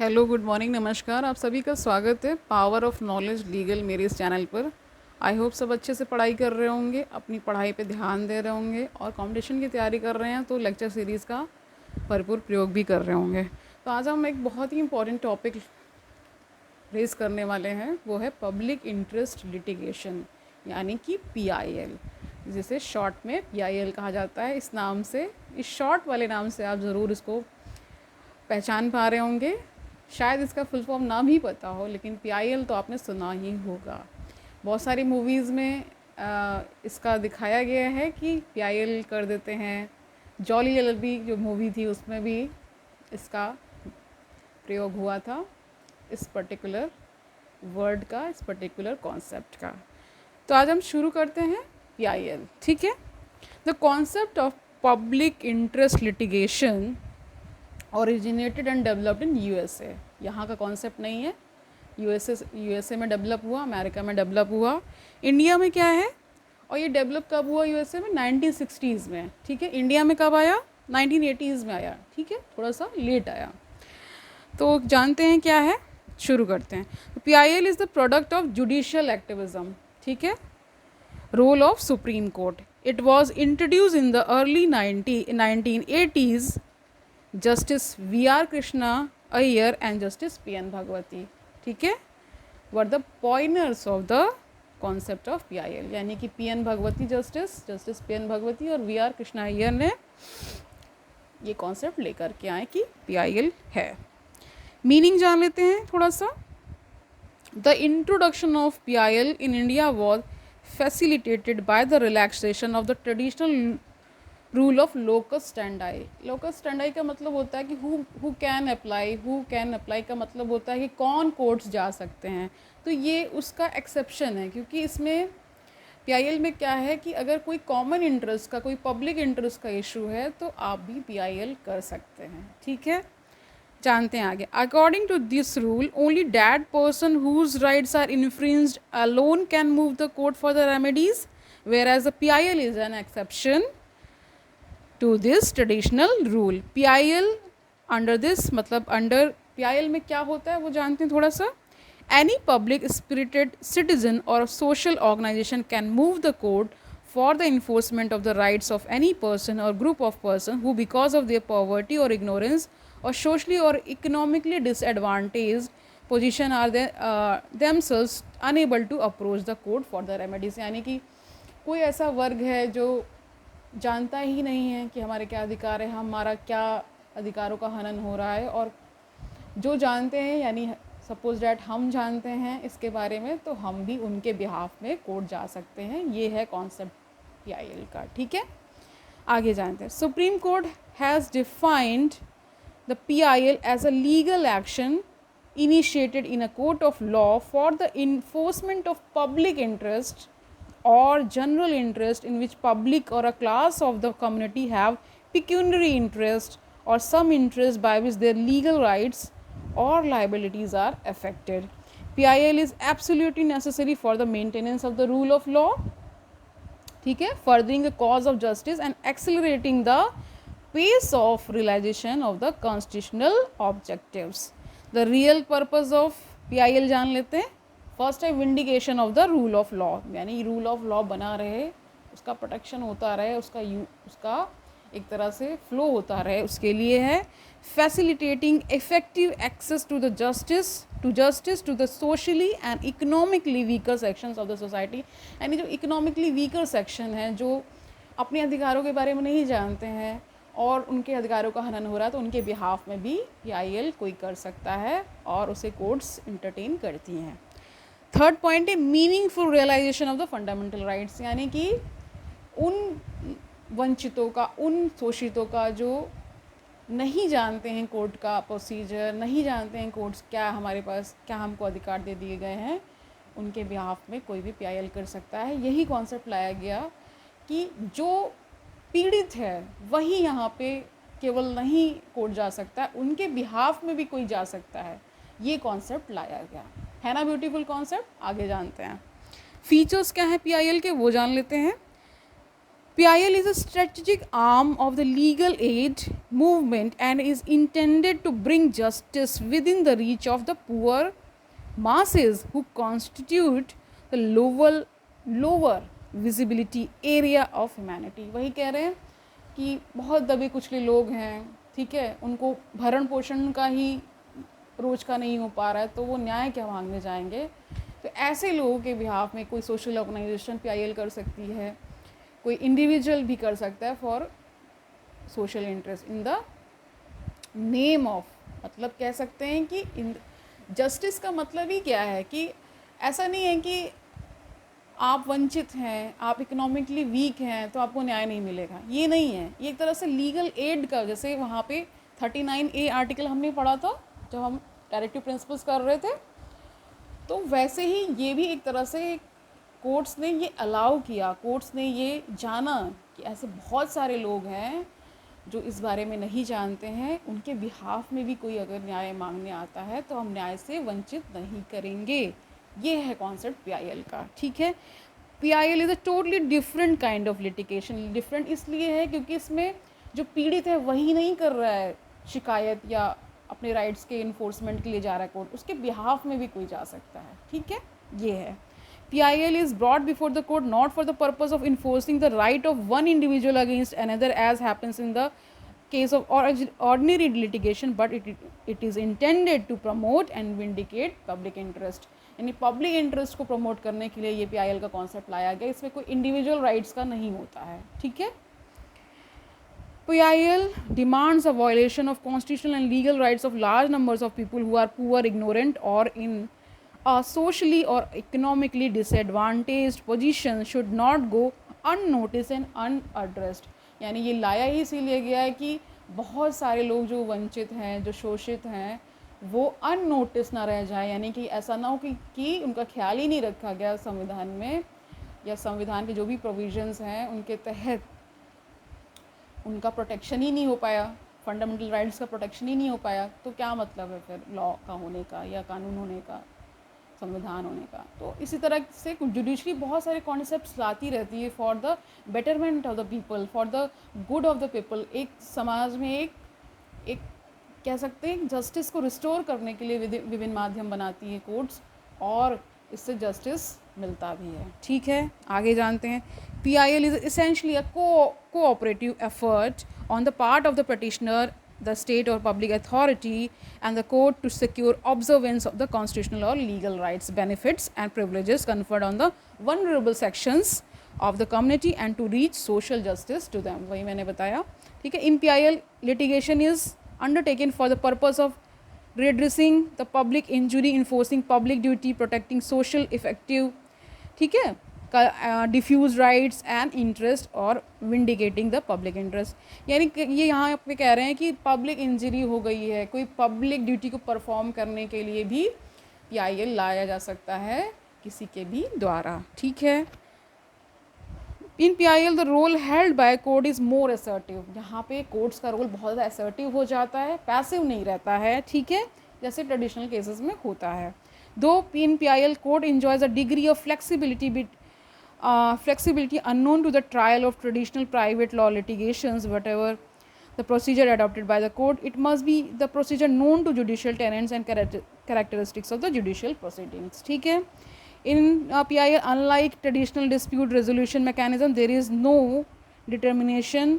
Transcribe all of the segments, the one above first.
Hello, good morning, नमस्कार। आप सभी का स्वागत है पावर ऑफ नॉलेज लीगल मेरे इस चैनल पर। आई होप सब अच्छे से पढ़ाई कर रहे होंगे, अपनी पढ़ाई पे ध्यान दे रहे होंगे और कंपटीशन की तैयारी कर रहे हैं तो लेक्चर सीरीज़ का भरपूर प्रयोग भी कर रहे होंगे। तो आज हम एक बहुत ही इंपॉर्टेंट टॉपिक रेज करने वाले हैं, वो है पब्लिक इंटरेस्ट लिटिगेशन यानी कि PIL, जिसे शॉर्ट में PIL कहा जाता है। इस नाम से, इस शॉर्ट वाले नाम से आप ज़रूर इसको पहचान पा रहे होंगे। शायद इसका फुल फॉर्म ना भी पता हो, लेकिन PIL तो आपने सुना ही होगा। बहुत सारी मूवीज़ में इसका दिखाया गया है कि PIL कर देते हैं। जॉली LLB जो मूवी थी उसमें भी इसका प्रयोग हुआ था, इस पर्टिकुलर वर्ड का, इस पर्टिकुलर कॉन्सेप्ट का। तो आज हम शुरू करते हैं PIL, ठीक है। The concept of public interest litigation originated and developed in USA। यहाँ का कॉन्सेप्ट नहीं है, USA में डेवलप हुआ, अमेरिका में डेवलप हुआ। इंडिया में क्या है, और ये डेवलप कब हुआ USA में? 1960s में, ठीक है। इंडिया में कब आया? 1980s में आया, ठीक है, थोड़ा सा लेट आया। तो जानते हैं क्या है, शुरू करते हैं। PIL is the product of judicial activism, ठीक है, role of Supreme Court. It was introduce in the early 1980s justice VR Krishna Iyer and justice PN Bhagwati, ठीक है, were the pioneers of the concept of PIL। यानी कि PN Bhagwati justice PN Bhagwati और VR Krishna Iyer ने ये concept लेकर के आए कि PIL है। मीनिंग जान लेते हैं थोड़ा सा। The introduction of PIL in India was facilitated by the relaxation of the traditional rule of locus स्टैंडाई। Locus स्टैंडाई का मतलब होता है कि हु कैन अप्लाई का मतलब होता है कि कौन कोर्ट्स जा सकते हैं। तो ये उसका एक्सेप्शन है, क्योंकि इसमें PIL में क्या है कि अगर कोई कॉमन इंटरेस्ट का, कोई पब्लिक इंटरेस्ट का इशू है तो आप भी PIL कर सकते हैं, ठीक है। जानते हैं आगे। According to this rule only that person whose rights are infringed alone can move the court for the remedies, whereas the PIL is an exception to this traditional rule। PIL under this मतलब under PIL में क्या होता है वो जानते हैं थोड़ा सा। Any public spirited citizen or social organization can move the court for the enforcement of the rights of any person or group of person who because of their poverty or ignorance or socially or economically disadvantaged position are themselves unable to approach the court for the remedies। यानी कि कोई ऐसा वर्ग है जो जानता ही नहीं है कि हमारे क्या अधिकार है, हमारा क्या अधिकारों का हनन हो रहा है, और जो जानते हैं यानी सपोज डैट हम जानते हैं इसके बारे में, तो हम भी उनके बिहाफ में कोर्ट जा सकते हैं। ये है कॉन्सेप्ट PIL का, ठीक है। आगे जानते हैं। Supreme court has defined the PIL as a legal action initiated in a court of law for the enforcement of public interest or general interest in which public or a class of the community have pecuniary interest or some interest by which their legal rights or liabilities are affected। PIL is absolutely necessary for the maintenance of the rule of law, ठीक है, furthering the cause of justice and accelerating the pace of realization of the constitutional objectives। The real purpose of PIL जान लेते हैं। First है vindication of the rule of law, यानी rule of law बना रहे, उसका प्रोटेक्शन होता रहे, उसका एक तरह से फ्लो होता रहे, उसके लिए है। Facilitating effective access to the justice to the socially and economically weaker sections of the society. यानी जो इकोनॉमिकली वीकर सेक्शन है, जो अपने अधिकारों के बारे में नहीं जानते हैं और उनके अधिकारों का हनन हो रहा है, तो उनके बिहाफ में भी PIL कोई कर सकता है और उसे कोर्ट्स इंटरटेन करती हैं। थर्ड पॉइंट है meaningful realisation of the fundamental rights. यानी कि उन वंचितों का, उन शोषितों का जो नहीं जानते हैं कोर्ट का प्रोसीजर, नहीं जानते हैं कोर्ट्स क्या हमारे पास, क्या हमको अधिकार दे दिए गए हैं, उनके बिहाफ में कोई भी PIL कर सकता है। यही कॉन्सेप्ट लाया गया कि जो पीड़ित है वही यहाँ पे केवल नहीं कोर्ट जा सकता है, उनके बिहाफ में भी कोई जा सकता है। ये कॉन्सेप्ट लाया गया है ना, ब्यूटीफुल कॉन्सेप्ट। आगे जानते हैं फीचर्स क्या है PIL के, वो जान लेते हैं। PIL is a strategic arm of the legal aid movement and is intended to bring justice within the reach of the poor masses who constitute the lower visibility area of humanity. वही कह रहे हैं कि बहुत दबे कुचले लोग हैं, ठीक है, उनको भरण पोषण का ही रोज का नहीं हो पा रहा है, तो वो न्याय क्या मांगने जाएंगे. तो ऐसे लोगों के बिहाफ में कोई सोशल ऑर्गेनाइजेशन PIL कर सकती है, कोई इंडिविजुअल भी कर सकता है for social interest in the name of, मतलब कह सकते हैं कि इन जस्टिस का मतलब ही क्या है कि ऐसा नहीं है कि आप वंचित हैं, आप इकोनॉमिकली वीक हैं तो आपको न्याय नहीं मिलेगा, ये नहीं है. ये एक तरह से लीगल एड का, जैसे वहाँ पे 39A आर्टिकल हमने पढ़ा था जब हम डायरेक्टिव प्रिंसिपल्स कर रहे थे, तो वैसे ही ये भी एक तरह से कोर्ट्स ने ये अलाउ किया, कोर्ट्स ने ये जाना कि ऐसे बहुत सारे लोग हैं जो इस बारे में नहीं जानते हैं, उनके बिहाफ में भी कोई अगर न्याय मांगने आता है तो हम न्याय से वंचित नहीं करेंगे. ये है कॉन्सेप्ट PIL का, ठीक है. PIL is a totally different kind of litigation. Different इसलिए है क्योंकि इसमें जो पीड़ित है वही नहीं कर रहा है शिकायत या अपने राइट्स के इन्फोर्समेंट के लिए जा रहा है कोर्ट, उसके बिहाफ में भी कोई जा सकता है, ठीक है. ये है PIL is brought before the court not for the purpose of enforcing the right of one individual against another as happens in the case of ordinary litigation, but it is intended to promote and vindicate public interest. यानी public interest को promote करने के लिए ये PIL का concept लाया गया. इसमें कोई इंडिविजुअल राइट्स का नहीं होता है, ठीक है. PIL demands a violation of constitutional and legal rights of large numbers of people who are poor, ignorant, or in a socially or economically disadvantaged position should not go unnoticed and unaddressed. यानी ये लाया ही इसीलिए गया है कि बहुत सारे लोग जो वंचित हैं, जो शोषित हैं, वो अननोटिस ना रह जाए. यानी कि ऐसा ना हो कि उनका ख्याल ही नहीं रखा गया संविधान में, या संविधान के जो भी प्रोविजंस हैं उनके तहत उनका प्रोटेक्शन ही नहीं हो पाया, फंडामेंटल राइट्स का प्रोटेक्शन ही नहीं हो पाया. तो क्या मतलब है फिर लॉ का होने का या कानून होने का, संविधान होने का. तो इसी तरह से जुडिशरी बहुत सारे कॉन्सेप्ट्स लाती रहती है for the betterment of the people, for the good of the people. एक समाज में एक कह सकते हैं जस्टिस को रिस्टोर करने के लिए विभिन्न माध्यम बनाती है कोर्ट्स, और इससे जस्टिस मिलता भी है, ठीक है. आगे जानते हैं. PIL is essentially a cooperative effort on the part of the petitioner, the state or public authority, and the court to secure observance of the constitutional or legal rights, benefits and privileges conferred on the vulnerable sections of the community and to reach social justice to them. वही मैंने बताया, ठीक है. In PIL, litigation is undertaken for the purpose of redressing the public injury, enforcing public duty, protecting social effective, ठीक है, diffuse rights and interest और विंडिकेटिंग the public interest. यानी ये यहाँ पे कह रहे हैं कि पब्लिक इंजरी हो गई है, कोई पब्लिक ड्यूटी को परफॉर्म करने के लिए भी PIL लाया जा सकता है किसी के भी द्वारा, ठीक है. In PIL the role held by court is more assertive. यहाँ पे कोर्ट्स का रोल बहुत ज़्यादा असर्टिव हो जाता है, पैसिव नहीं रहता है, ठीक है, जैसे ट्रेडिशनल केसेस में होता है. दो इन PIL court enjoys a degree of flexibility unknown to the trial of traditional private law litigations. Whatever the procedure adopted by the court, it must be the procedure known to judicial tenets and characteristics of the judicial proceedings, ठीक है. In PIL, unlike traditional dispute resolution mechanism, there is no determination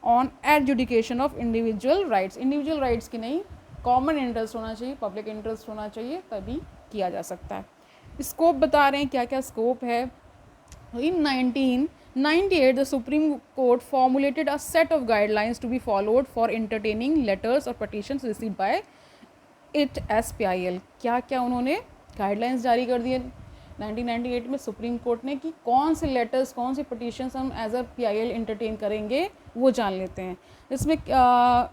on adjudication of individual rights. individual rights की नहीं, common interest होना चाहिए, public interest होना चाहिए, तभी किया जा सकता है. स्कोप बता रहे हैं क्या क्या स्कोप है. In 1998, the Supreme Court formulated a set of guidelines to be followed for entertaining letters or petitions received by it as PIL. क्या क्या उन्होंने गाइडलाइंस जारी कर दिए 1998 में सुप्रीम कोर्ट ने कि कौन से लेटर्स, कौन से पटिशन्स हम एज अ PIL एंटरटेन करेंगे, वो जान लेते हैं. इसमें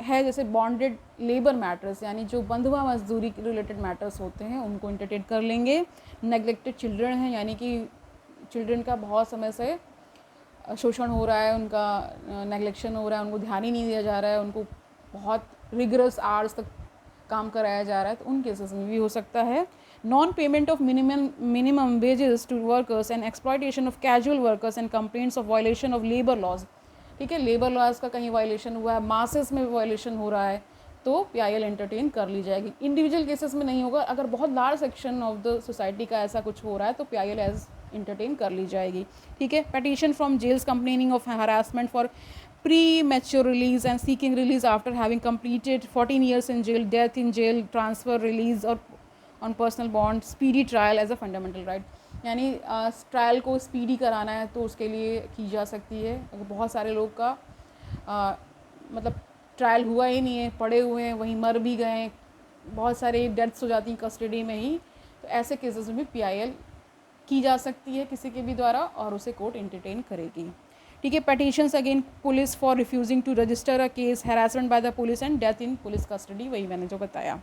है जैसे बॉन्डेड लेबर मैटर्स, यानी जो बंधुआ मजदूरी के रिलेटेड मैटर्स होते हैं उनको एंटरटेन कर लेंगे. नेग्लेक्टेड चिल्ड्रन हैं, यानी कि चिल्ड्रन का बहुत समय से शोषण हो रहा है, उनका नेग्लेक्शन हो रहा है, उनको ध्यान ही नहीं दिया जा रहा है, उनको बहुत रिगरस आवर्स तक काम कराया जा रहा है, तो उन केसेस में भी हो सकता है। Non payment of minimum wages to workers and exploitation of casual workers and complaints of violation of labour laws, ठीक है, लेबर लॉज का कहीं वायलेशन हुआ है, मासेस में वायलेशन हो रहा है, तो PIL एंटरटेन कर ली जाएगी। इंडिविजुअल केसेस में नहीं होगा, अगर बहुत large section of the society का ऐसा कुछ हो रहा है तो PIL एज एंटरटेन कर ली जाएगी, ठीक है। Petition from jails complaining of harassment for premature release and seeking release after having completed 14 years in jail, death in jail, transfer, release or on personal bond, speedy trial as a fundamental right, यानी trial को speedy कराना है तो उसके लिए की जा सकती है। अगर बहुत सारे लोग का मतलब ट्रायल हुआ ही नहीं है, पड़े हुए हैं, वहीं मर भी गए, बहुत सारे डेथ्स हो जाती हैं कस्टडी में ही, तो ऐसे केसेस में भी PIL की जा सकती है किसी के भी द्वारा और उसे कोर्ट एंटरटेन करेगी, ठीक है। Petitions again police for refusing to register a case, harassment by the police and death in police custody, वही मैंने जो बताया।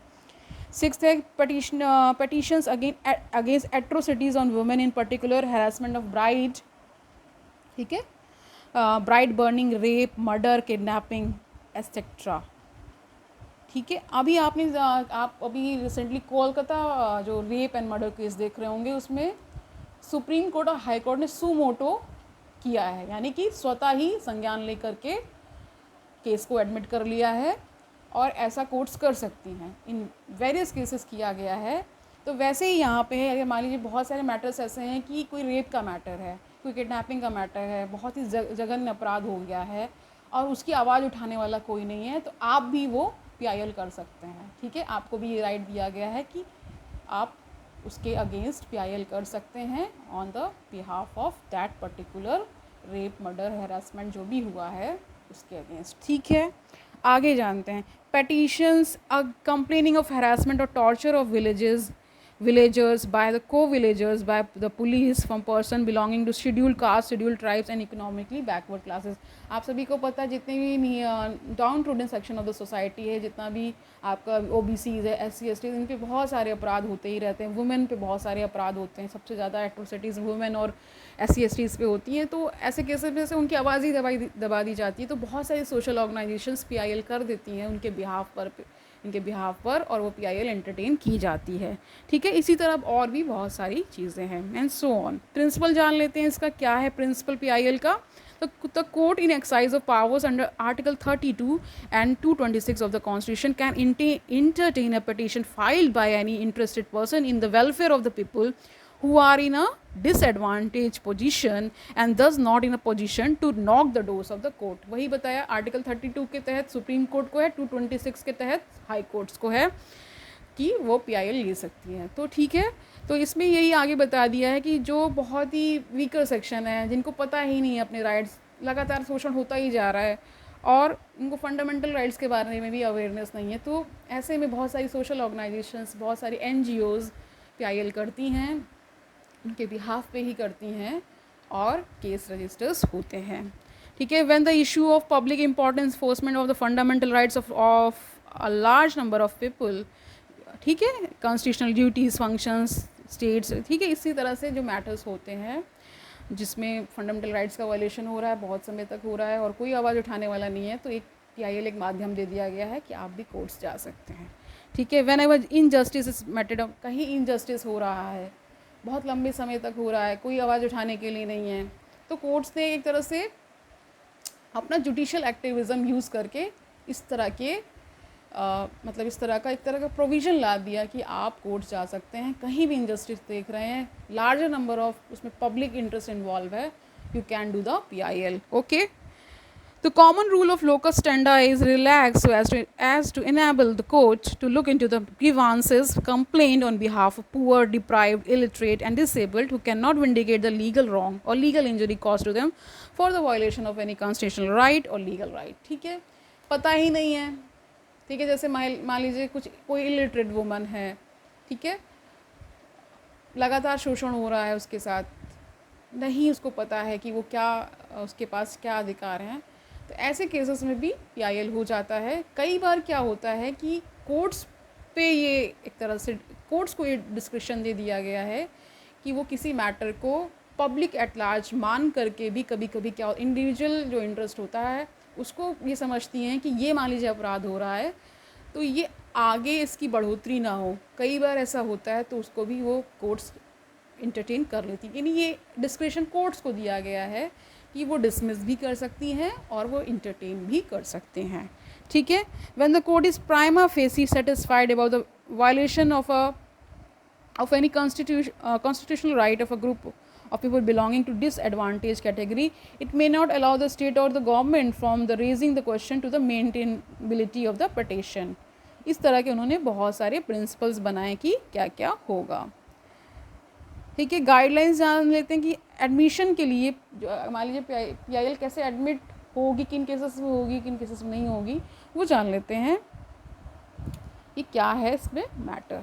6th है petitions against atrocities on women, in particular harassment of bride, ठीक है, bride burning, rape, murder, kidnapping etcetera, ठीक है। आप अभी रिसेंटली कोलकाता जो रेप एंड मर्डर केस देख रहे होंगे, उसमें सुप्रीम कोर्ट और हाई कोर्ट ने सुमोटो किया है, यानी कि स्वतः ही संज्ञान लेकर के केस को एडमिट कर लिया है और ऐसा कोर्ट्स कर सकती हैं, इन वेरियस केसेस किया गया है। तो वैसे ही यहाँ पे है, अगर मान लीजिए बहुत सारे मैटर्स ऐसे हैं कि कोई रेप का मैटर है, कोई किडनैपिंग का मैटर है, बहुत ही जघन्य अपराध हो गया है और उसकी आवाज़ उठाने वाला कोई नहीं है, तो आप भी वो PIL कर सकते हैं, ठीक है। आपको भी ये राइट दिया गया है कि आप उसके अगेंस्ट PIL कर सकते हैं on the behalf of that particular rape, murder, harassment जो भी हुआ है उसके अगेंस्ट, ठीक है। आगे जानते हैं पेटिशंस कंप्लेनिंग ऑफ हैरासमेंट और torture of villagers by the co-villagers by the police from person belonging to scheduled caste, scheduled tribes and economically backward classes। आप सभी को पता है जितने भी downtrodden section of the society है, जितना भी आपका OBCs है, SC ST, इन पे बहुत सारे अपराध होते ही रहते हैं। वुमेन पे बहुत सारे अपराध होते हैं, सबसे ज़्यादा एट्रोसिटीज़ वुमेन और SC STs पे होती हैं, तो ऐसे केसेस में से उनकी आवाज़ ही दबा दी जाती है। तो बहुत सारी सोशल ऑर्गेनाइजेशंस PIL कर देती हैं उनके बिहाफ पर और वो PIL एंटरटेन की जाती है, ठीक है। इसी तरह और भी बहुत सारी चीज़ें हैं एंड सो ऑन। प्रिंसिपल जान लेते हैं इसका क्या है प्रिंसिपल PIL का। The court in exercise of powers under Article 32 and 226 of the Constitution can entertain a petition filed by any interested person in the welfare of the people who are in a disadvantaged position and thus not in a position to knock the doors of the court। वही बताया, article 32 के तहत supreme court को है, 226 के तहत high courts को है कि वो PIL ले सकती हैं, तो ठीक है। तो इसमें यही आगे बता दिया है कि जो बहुत ही वीकर सेक्शन है, जिनको पता ही नहीं है अपने राइट्स, लगातार शोषण होता ही जा रहा है और उनको फंडामेंटल राइट्स के बारे में भी अवेयरनेस नहीं है, तो ऐसे में बहुत सारी सोशल ऑर्गेनाइजेशंस, बहुत सारी NGOs PIL करती हैं, उनके बिहाफ पे ही करती हैं और केस रजिस्टर्स होते हैं, ठीक है। When the issue of public importance enforcement of the fundamental rights of a large number of people, ठीक है, कॉन्स्टिट्यूशनल ड्यूटीज़, फंक्शंस, स्टेट्स, ठीक है, इसी तरह से जो मैटर्स होते हैं जिसमें फंडामेंटल राइट्स का वायलेशन हो रहा है, बहुत समय तक हो रहा है और कोई आवाज़ उठाने वाला नहीं है, तो एक PIL एक माध्यम दे दिया गया है कि आप भी कोर्ट्स जा सकते हैं, ठीक है। Whenever injustice is meted, कहीं इनजस्टिस हो रहा है, बहुत लंबे समय तक हो रहा है, कोई आवाज़ उठाने के लिए नहीं है, तो कोर्ट्स ने एक तरह से अपना जुडिशियल एक्टिविज़म यूज़ करके इस तरह के मतलब इस तरह का एक तरह का प्रोविज़न ला दिया कि आप कोर्ट जा सकते हैं, कहीं भी इनजस्टिस देख रहे हैं, लार्जर नंबर ऑफ उसमें पब्लिक इंटरेस्ट इन्वॉल्व है, you can do the PIL, okay. The common rule of locus standi is relaxed so as to enable the court to look into the grievances complained on behalf of poor, deprived, illiterate and disabled who cannot vindicate the legal wrong or legal injury caused to them for the violation of any constitutional right or legal right, ठीक है। पता ही नहीं है, ठीक है, जैसे मान लीजिए कोई इलिटरेट वुमन है, ठीक है, लगातार शोषण हो रहा है उसके साथ, नहीं उसको पता है कि वो क्या, उसके पास क्या अधिकार हैं, तो ऐसे केसेस में भी PIL हो जाता है। कई बार क्या होता है कि कोर्ट्स पे ये एक तरह से कोर्ट्स को ये डिस्क्रिप्शन दे दिया गया है कि वो किसी मैटर को पब्लिक एट लार्ज मान करके भी कभी कभी क्या इंडिविजुअल जो इंटरेस्ट होता है उसको ये समझती हैं कि ये मान लीजिए अपराध हो रहा है, तो ये आगे इसकी बढ़ोतरी ना हो, कई बार ऐसा होता है, तो उसको भी वो कोर्ट्स इंटरटेन कर लेती हैं। यानी ये डिस्क्रिप्शन कोर्ट्स को दिया गया है कि वो डिसमिस भी कर सकती हैं और वो इंटरटेन भी कर सकते हैं। ठीक है, when the court is prima facie satisfied about the violation of any constitutional right of a group of people belonging to disadvantaged category, it may not allow the state or the government from the raising the question to the maintainability of the petition. इस तरह के उन्होंने बहुत सारे principles बनाए कि क्या क्या होगा। ठीक है, गाइडलाइंस जान लेते हैं कि एडमिशन के लिए मान लीजिए PIL कैसे एडमिट होगी, किन केसेस में होगी, किन केसेस में नहीं होगी, वो जान लेते हैं कि क्या है इसमें मैटर।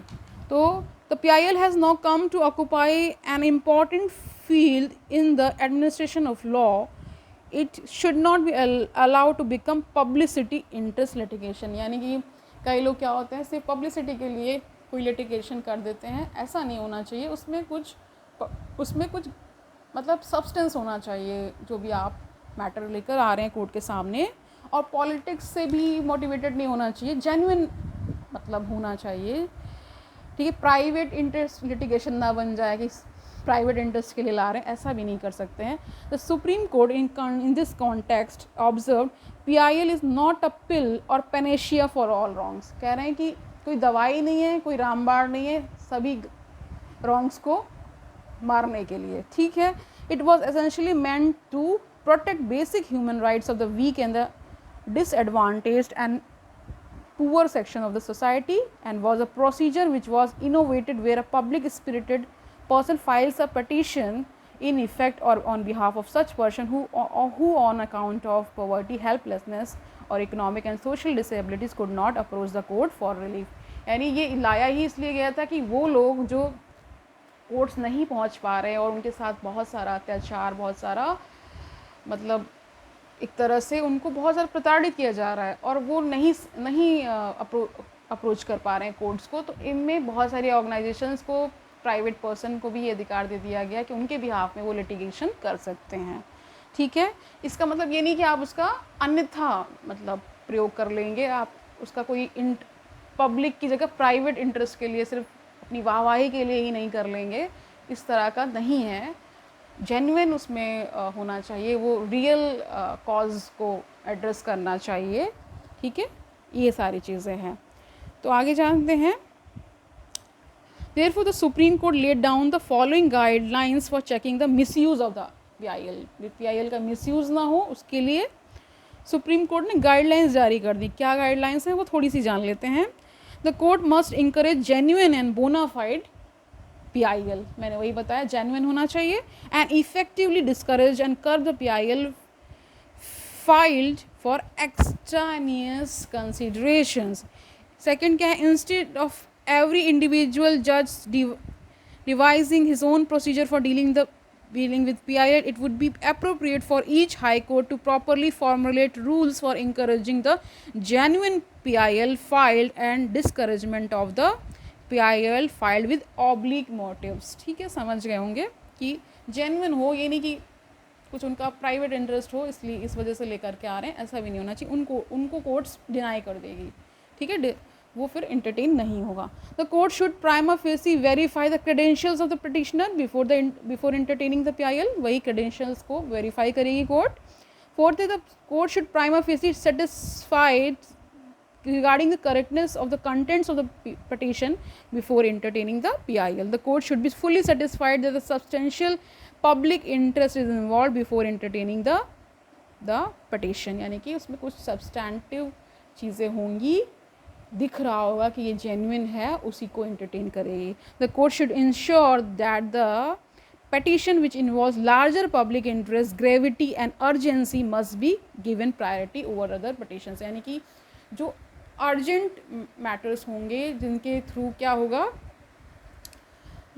तो the PIL has now come to occupy an important field in the administration of law. It should not be allowed to become publicity interest litigation. यानी कि कई लोग क्या होते हैं, सिर्फ पब्लिसिटी के लिए कोई लिटिगेशन कर देते हैं, ऐसा नहीं होना चाहिए। उसमें कुछ मतलब सब्सटेंस होना चाहिए, जो भी आप मैटर लेकर आ रहे हैं कोर्ट के सामने, और पॉलिटिक्स से भी मोटिवेटेड नहीं होना चाहिए, जेन्युइन मतलब होना चाहिए। ठीक है, प्राइवेट इंटरेस्ट लिटिगेशन ना बन जाए कि प्राइवेट इंटरेस्ट के लिए ला रहे हैं, ऐसा भी नहीं कर सकते हैं। The Supreme Court in this context observe PIL is not a pill or panacea for all wrongs. कह रहे हैं कि कोई दवाई नहीं है, कोई रामबाण नहीं है सभी रॉन्ग्स को मारने के लिए। ठीक है, it was essentially meant to protect basic human rights of the weak and the disadvantaged and poor section of the society, and was a procedure which was innovated where a public spirited person files a petition in effect or on behalf of such person who on account of poverty, helplessness or economic and social disabilities could not approach the court for relief. यानी ये लाया ही इसलिए गया था कि वो लोग जो कोर्ट्स नहीं पहुंच पा रहे और उनके साथ बहुत सारा अत्याचार, बहुत सारा मतलब एक तरह से उनको बहुत ज़्यादा प्रताड़ित किया जा रहा है और वो नहीं अप्रोच कर पा रहे हैं कोर्ट्स को, तो इनमें बहुत सारी ऑर्गेनाइजेशंस को, प्राइवेट पर्सन को भी ये अधिकार दे दिया गया कि उनके बिहाफ में वो लिटिगेशन कर सकते हैं। ठीक है, इसका मतलब ये नहीं कि आप उसका अन्यथा मतलब प्रयोग कर लेंगे, आप उसका कोई पब्लिक की जगह प्राइवेट इंटरेस्ट के लिए, सिर्फ अपनी वाहवाही के लिए ही नहीं कर लेंगे, इस तरह का नहीं है। जेन्युइन उसमें होना चाहिए, वो रियल कॉज को एड्रेस करना चाहिए। ठीक है, ये सारी चीज़ें हैं। तो आगे जानते हैं। Therefore, the Supreme Court laid down the following guidelines for checking the misuse of the PIL. PIL का मिसयूज़ ना हो, उसके लिए सुप्रीम कोर्ट ने गाइडलाइंस जारी कर दी। क्या गाइडलाइंस हैं वो थोड़ी सी जान लेते हैं। The court must encourage genuine and bona fide PIL, मैंने वही बताया, जेन्युइन होना चाहिए, and effectively discourage and curb the PIL filed for extraneous considerations. Second क्या है, instead of every individual judge devising his own procedure for dealing with PIL, it would be appropriate for each high court to properly formulate rules for encouraging the genuine PIL filed and discouragement of the PIL filed with oblique motives. ठीक है, समझ गए होंगे कि genuine हो, ये नहीं कि कुछ उनका प्राइवेट इंटरेस्ट हो इसलिए इस वजह से लेकर के आ रहे हैं, ऐसा भी नहीं होना चाहिए। उनको कोर्ट्स डिनाई कर देगी। ठीक है, वो फिर इंटरटेन नहीं होगा। The court should prima facie verify the credentials of the petitioner before entertaining the PIL, वही क्रेडेंशियल्स को वेरीफाई करेगी कोर्ट। फोर्थ है, the court should prima facie satisfied regarding the correctness of the contents of the petition before entertaining the PIL. The court should be fully satisfied that the substantial public interest is involved before entertaining the petition, यानी कि उसमें कुछ substantive चीज़ें होंगी, दिख रहा होगा कि ये जेन्युइन है, उसी को एंटरटेन करेगी। The court should ensure that the petition which involves larger public interest, gravity and urgency must be given priority over other petitions, यानी कि जो अर्जेंट मैटर्स होंगे जिनके थ्रू क्या होगा,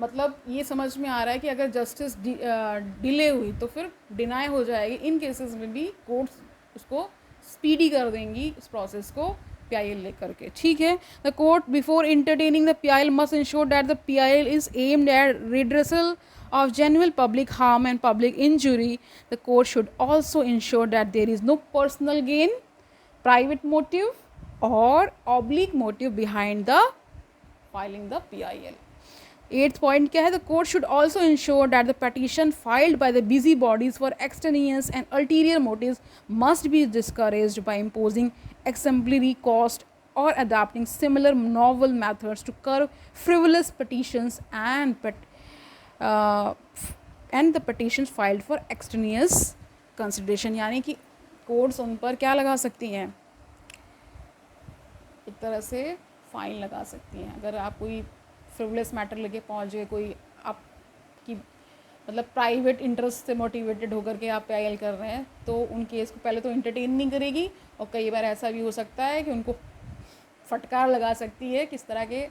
मतलब ये समझ में आ रहा है कि अगर जस्टिस डिले हुई तो फिर डिनाई हो जाएगी। इन केसेस में भी कोर्ट्स उसको स्पीडी कर देंगी इस प्रोसेस को PIL लेकर के। ठीक है, the court before entertaining the PIL must ensure that the PIL is aimed at redressal of genuine public harm and public injury. The court should also ensure that there is no personal gain, private motive और oblique motive behind the filing the PIL। 8th point क्या है? The court should also ensure that the petition filed by the busy bodies for extraneous and ulterior motives must be discouraged by imposing exemplary cost or adapting similar novel methods to curb frivolous petitions and the petitions filed for extraneous consideration। यानी कि courts उन पर क्या लगा सकती हैं? एक तरह से फ़ाइन लगा सकती हैं। अगर आप कोई फ्रिवलेस मैटर लेके पहुँच गए, कोई आपकी मतलब प्राइवेट इंटरेस्ट से मोटिवेटेड होकर के आप PIL कर रहे हैं, तो उन केस को पहले तो इंटरटेन नहीं करेगी, और कई बार ऐसा भी हो सकता है कि उनको फटकार लगा सकती है किस तरह के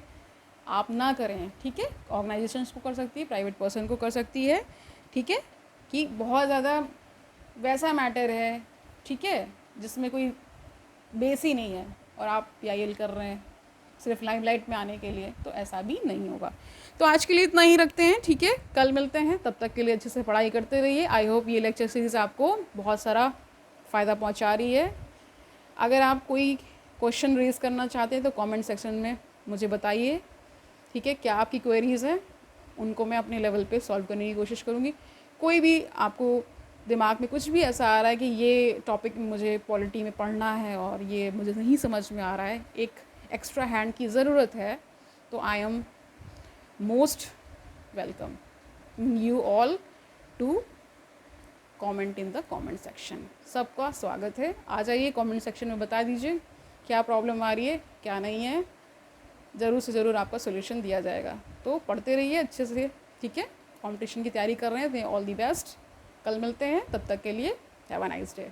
आप ना करें। ठीक है, ऑर्गेनाइजेशंस को कर सकती है, प्राइवेट पर्सन को कर सकती है। ठीक है, कि बहुत ज़्यादा वैसा मैटर है, ठीक है, जिसमें कोई बेस ही नहीं है और आप PIL कर रहे हैं सिर्फ लाइमलाइट में आने के लिए, तो ऐसा भी नहीं होगा। तो आज के लिए इतना ही रखते हैं। ठीक है, कल मिलते हैं, तब तक के लिए अच्छे से पढ़ाई करते रहिए। आई होप ये लेक्चर सीरीज़ आपको बहुत सारा फ़ायदा पहुंचा रही है। अगर आप कोई क्वेश्चन रेज़ करना चाहते हैं तो कमेंट सेक्शन में मुझे बताइए। ठीक है, क्या आपकी क्वेरीज़ हैं, उनको मैं अपने लेवल पे सॉल्व करने की कोशिश करूँगी। कोई भी आपको दिमाग में कुछ भी ऐसा आ रहा है कि ये टॉपिक मुझे पॉलिटी में पढ़ना है और ये मुझे नहीं समझ में आ रहा है, एक एक्स्ट्रा हैंड की ज़रूरत है, तो I am most welcome you all to comment in the comment section. सबका स्वागत है। आ जाइए कमेंट सेक्शन में, बता दीजिए क्या प्रॉब्लम आ रही है, क्या नहीं है, ज़रूर से ज़रूर आपका सोल्यूशन दिया जाएगा। तो पढ़ते रहिए अच्छे से। ठीक है, कंपटीशन की तैयारी कर रहे हैं, ऑल दी बेस्ट। कल मिलते हैं, तब तक के लिए हैव अ नाइस डे।